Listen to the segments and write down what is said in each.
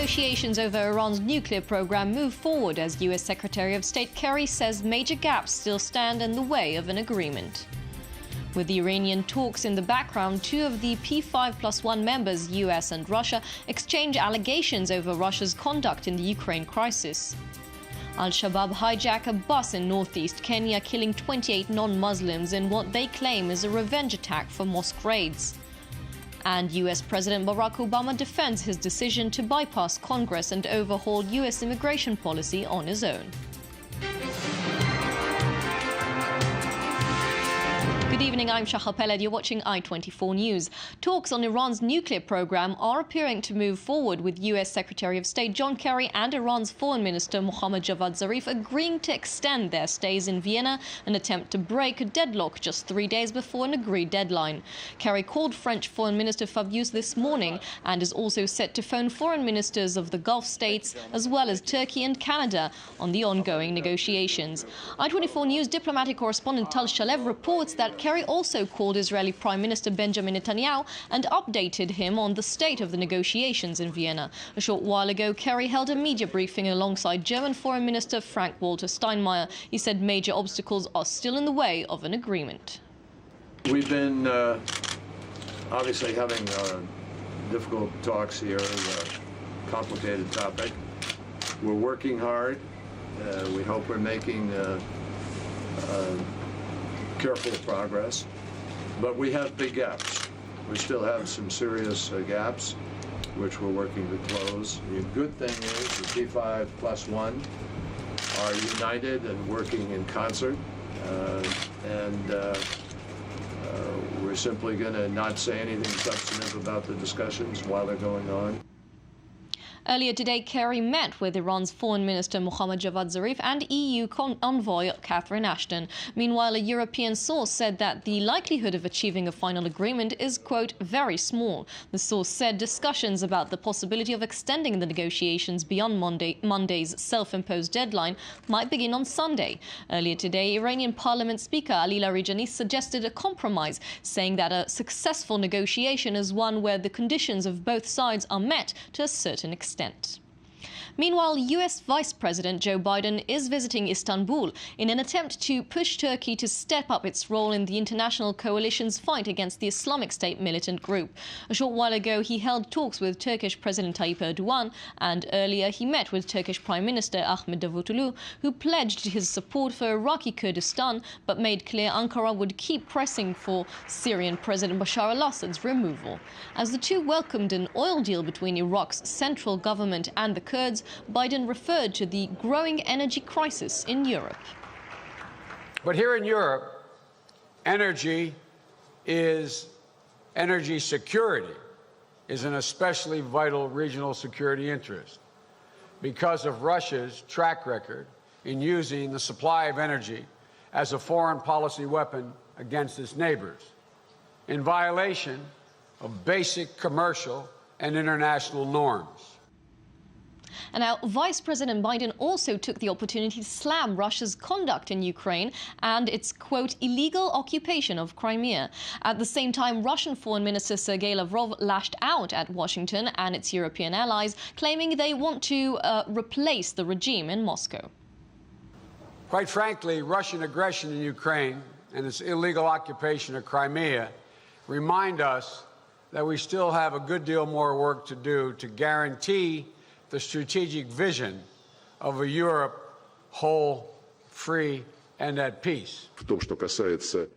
Negotiations over Iran's nuclear program move forward as U.S. Secretary of State Kerry says major gaps still stand in the way of an agreement. With the Iranian talks in the background, two of the P5+1 members, US and Russia, exchange allegations over Russia's conduct in the Ukraine crisis. Al-Shabaab hijack a bus in northeast Kenya, killing 28 non-Muslims in what they claim is a revenge attack for mosque raids. And US President Barack Obama defends his decision to bypass Congress and overhaul US immigration policy on his own. Good evening, I'm Shachar Peled. You're watching i24 News. Talks on Iran's nuclear program are appearing to move forward, with US Secretary of State John Kerry and Iran's Foreign Minister Mohammad Javad Zarif agreeing to extend their stays in Vienna, an attempt to break a deadlock just 3 days before an agreed deadline. Kerry called French Foreign Minister Fabius this morning and is also set to phone foreign ministers of the Gulf states as well as Turkey and Canada on the ongoing negotiations. i24 News diplomatic correspondent Tal Shalev reports that Kerry also called Israeli Prime Minister Benjamin Netanyahu and updated him on the state of the negotiations in Vienna. A short while ago, Kerry held a media briefing alongside German Foreign Minister Frank-Walter Steinmeier. He said major obstacles are still in the way of an agreement. We've been obviously having difficult talks here, a complicated topic. We're working hard. We hope we're making careful progress, but we have big gaps. We still have some serious gaps, which we're working to close. The good thing is the P5+1 are united and working in concert, and we're simply going to not say anything substantive about the discussions while they're going on. Earlier today, Kerry met with Iran's Foreign Minister Mohammad Javad Zarif and EU envoy Catherine Ashton. Meanwhile, a European source said that the likelihood of achieving a final agreement is, quote, very small. The source said discussions about the possibility of extending the negotiations beyond Monday's self-imposed deadline might begin on Sunday. Earlier today, Iranian Parliament Speaker Ali Larijani suggested a compromise, saying that a successful negotiation is one where the conditions of both sides are met to a certain extent. Meanwhile, US Vice President Joe Biden is visiting Istanbul in an attempt to push Turkey to step up its role in the international coalition's fight against the Islamic State militant group. A short while ago, he held talks with Turkish President Tayyip Erdogan, and earlier he met with Turkish Prime Minister Ahmet Davutoglu, who pledged his support for Iraqi Kurdistan but made clear Ankara would keep pressing for Syrian President Bashar al-Assad's removal. As the two welcomed an oil deal between Iraq's central government and the Kurds, Biden referred to the growing energy crisis in Europe. But here in Europe, energy security is an especially vital regional security interest because of Russia's track record in using the supply of energy as a foreign policy weapon against its neighbors, in violation of basic commercial and international norms. And now, Vice President Biden also took the opportunity to slam Russia's conduct in Ukraine and its, quote, illegal occupation of Crimea. At the same time, Russian Foreign Minister Sergei Lavrov lashed out at Washington and its European allies, claiming they want to replace the regime in Moscow. Quite frankly, Russian aggression in Ukraine and its illegal occupation of Crimea remind us that we still have a good deal more work to do to guarantee the strategic vision of a Europe whole, free, and at peace.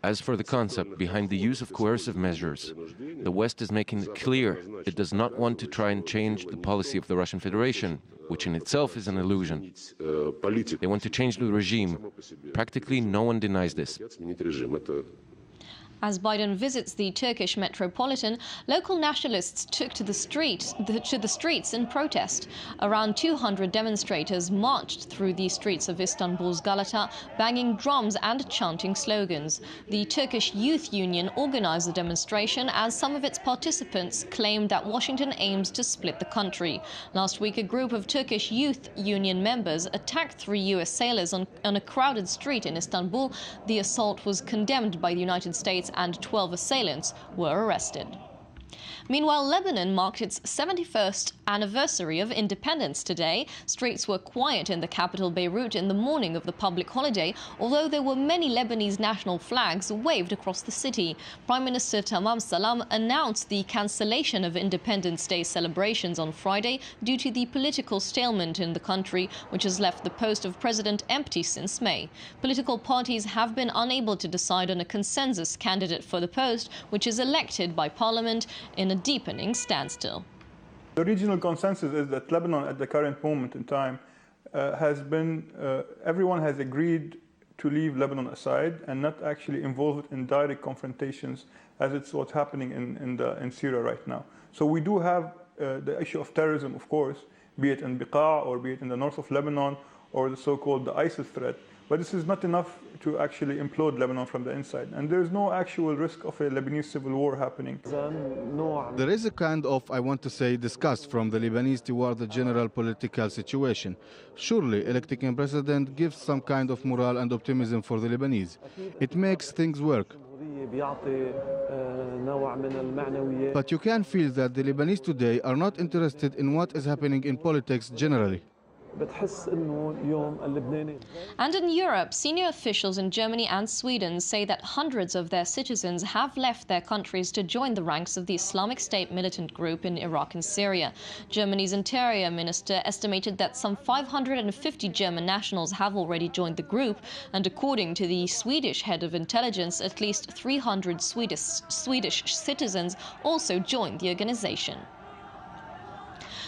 As for the concept behind the use of coercive measures, the West is making it clear it does not want to try and change the policy of the Russian Federation, which in itself is an illusion. They want to change the regime. Practically no one denies this. As Biden visits the Turkish metropolitan, local nationalists took to the streets in protest. Around 200 demonstrators marched through the streets of Istanbul's Galata, banging drums and chanting slogans. The Turkish Youth Union organized the demonstration as some of its participants claimed that Washington aims to split the country. Last week, a group of Turkish Youth Union members attacked 3 U.S. sailors on a crowded street in Istanbul. The assault was condemned by the United States and 12 assailants were arrested. Meanwhile, Lebanon marked its 71st anniversary of independence today. Streets were quiet in the capital Beirut in the morning of the public holiday, although there were many Lebanese national flags waved across the city. Prime Minister Tamam Salam announced the cancellation of Independence Day celebrations on Friday due to the political stalemate in the country, which has left the post of president empty since May. Political parties have been unable to decide on a consensus candidate for the post, which is elected by parliament in a deepening standstill. The regional consensus is that Lebanon at the current moment in time everyone has agreed to leave Lebanon aside and not actually involve it in direct confrontations as it's what's happening in Syria right now. So we do have the issue of terrorism, of course, be it in Beqa or be it in the north of Lebanon or the so-called ISIS threat. But this is not enough to actually implode Lebanon from the inside. And there is no actual risk of a Lebanese civil war happening. There is a kind of, I want to say, disgust from the Lebanese toward the general political situation. Surely, electing a president gives some kind of morale and optimism for the Lebanese. It makes things work. But you can feel that the Lebanese today are not interested in what is happening in politics generally. And in Europe, senior officials in Germany and Sweden say that hundreds of their citizens have left their countries to join the ranks of the Islamic State militant group in Iraq and Syria. Germany's interior minister estimated that some 550 German nationals have already joined the group, and according to the Swedish head of intelligence, at least 300 Swedish citizens also joined the organization.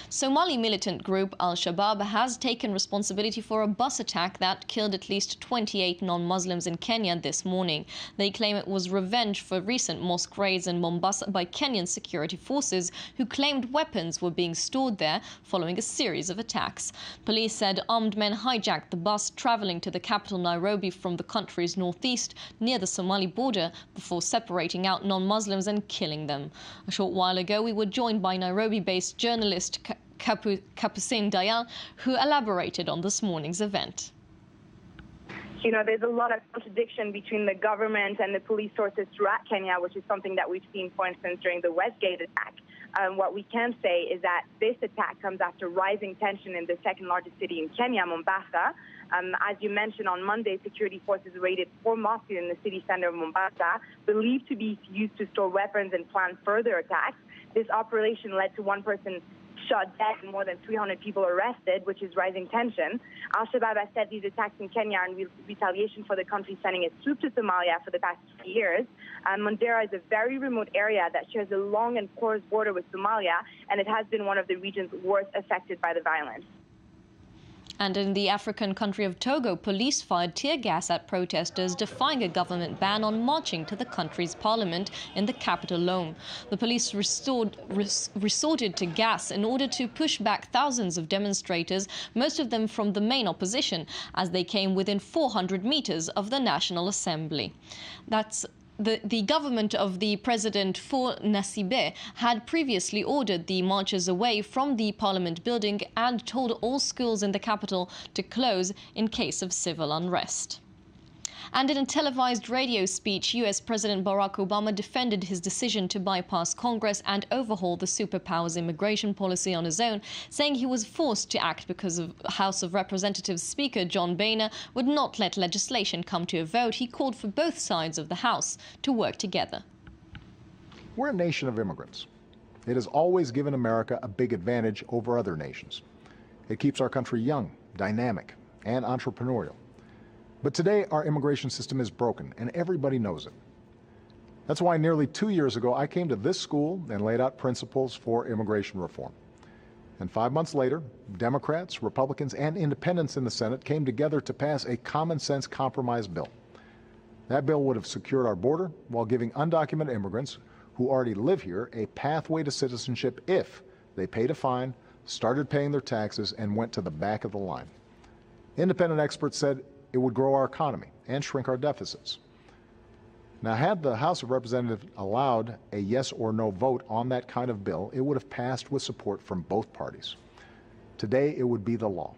Somali militant group Al-Shabaab has taken responsibility for a bus attack that killed at least 28 non-Muslims in Kenya this morning. They claim it was revenge for recent mosque raids in Mombasa by Kenyan security forces, who claimed weapons were being stored there following a series of attacks. Police said armed men hijacked the bus travelling to the capital Nairobi from the country's northeast near the Somali border before separating out non-Muslims and killing them. A short while ago, we were joined by Nairobi-based journalist Capucine Dayal, who elaborated on this morning's event. You know, there's a lot of contradiction between the government and the police sources throughout Kenya, which is something that we've seen, for instance, during the Westgate attack. What we can say is that this attack comes after rising tension in the second largest city in Kenya, Mombasa. As you mentioned, on Monday, security forces raided 4 mosques in the city center of Mombasa, believed to be used to store weapons and plan further attacks. This operation led to one person shot dead and more than 300 people arrested, which is rising tension. Al-Shabaab has said these attacks in Kenya are in retaliation for the country sending its troops to Somalia for the past 3 years. Mandera is a very remote area that shares a long and porous border with Somalia, and it has been one of the regions worst affected by the violence. And in the African country of Togo, police fired tear gas at protesters defying a government ban on marching to the country's parliament in the capital Lome. The police resorted to gas in order to push back thousands of demonstrators, most of them from the main opposition, as they came within 400 meters of the National Assembly. The government of the President For Nasibe had previously ordered the marchers away from the parliament building and told all schools in the capital to close in case of civil unrest. And in a televised radio speech, U.S. President Barack Obama defended his decision to bypass Congress and overhaul the superpowers immigration policy on his own, saying he was forced to act because of House of Representatives Speaker John Boehner would not let legislation come to a vote. He called for both sides of the House to work together. We're a nation of immigrants. It has always given America a big advantage over other nations. It keeps our country young, dynamic, and entrepreneurial. But today, our immigration system is broken, and everybody knows it. That's why nearly 2 years ago, I came to this school and laid out principles for immigration reform. And 5 months later, Democrats, Republicans, and independents in the Senate came together to pass a common-sense compromise bill. That bill would have secured our border while giving undocumented immigrants who already live here a pathway to citizenship if they paid a fine, started paying their taxes, and went to the back of the line. Independent experts said it would grow our economy and shrink our deficits. Now, had the House of Representatives allowed a yes or no vote on that kind of bill, it would have passed with support from both parties. Today, it would be the law.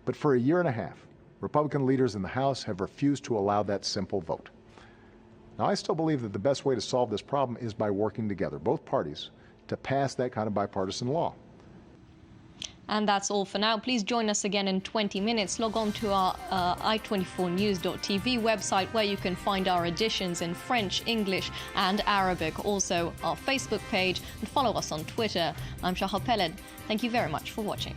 But for a year and a half, Republican leaders in the House have refused to allow that simple vote. Now, I still believe that the best way to solve this problem is by working together, both parties, to pass that kind of bipartisan law. And that's all for now. Please join us again in 20 minutes. Log on to our i24news.tv website, where you can find our editions in French, English and Arabic. Also our Facebook page, and follow us on Twitter. I'm Shachar Peled. Thank you very much for watching.